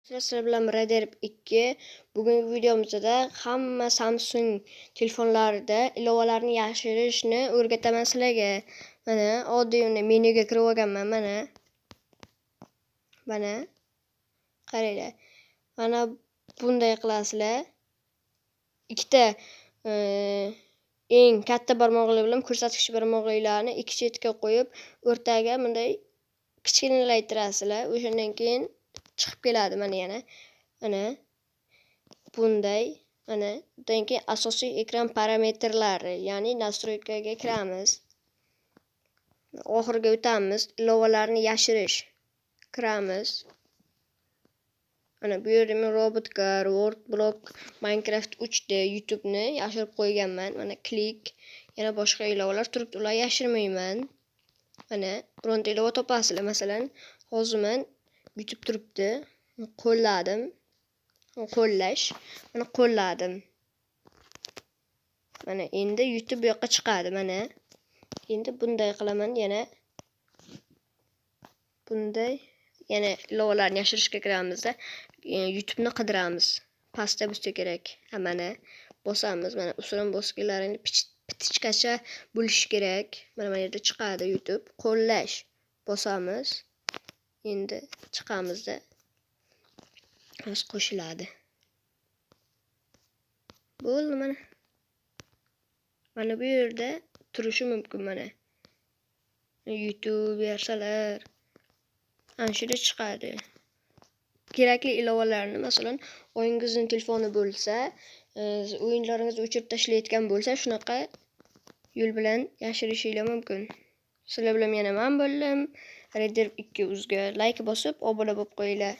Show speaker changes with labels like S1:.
S1: Sizlar bilan Raider 2. Bugungi videomizda hamma Samsung telefonlarida ilovalarni yashirishni o'rgataman sizlarga. Mana oddiy menyuga kirib olganman mana. Mana qaranglar. Mana bunday qilasizlar. Ikkita eng katta barmoqlar bilan ko'rsatkich barmoqlarni ikki chetga qo'yib, o'rtaga bunday kichkinalaytirasizlar. O'shandan keyin chiqib keladi mana yana. Mana bunday mana undan keyin asosiy ekran parametrlari, ya'ni nastroykaga kiramiz. Oxiriga o'tamiz. Ilovalarni yashirish kiramiz. Mana bu yerda men Robotcar, Wordblock, Minecraft 3 da YouTube'ni yashirib qo'yganman. Mana klik, yana boshqa ilovalar turibdi, ular yashirmayman. Mana bironta ilova topasizlar. Masalan, hozir men YouTube turibdi. Qo'lladim. Qo'llash. Mana qo'lladim. Mana endi YouTube bu yoqqa chiqadi mana. Endi bunday qilaman yana. Bunday yana ilovalarni yashirishga kiramizda. YouTube'ni qidiramiz. Pastda bo'lsa kerak. Mana bosamiz. Mana usulni bosganlarini pitichkacha bo'lishi kerak. Mana yerda chiqadi YouTube. Qo'llash. Bosamiz. Endi chiqamizda. Hozir qo'shiladi. Bo'ldi mana. Mana bu yerda turishi mumkin mana. YouTube yarsalar. Ana shunda chiqadi. Kerakli ilovalarni, masalan, o'yingizning telefoni bo'lsa, o'yinlaringizni o'chirib tashlayotgan bo'lsa, shunaqa yo'l bilan yashirishingiz mumkin. Sizlar bilan yana men bo'ldim. Raider 2 uzga like bosib, obuna bo'lib qo'yinglar.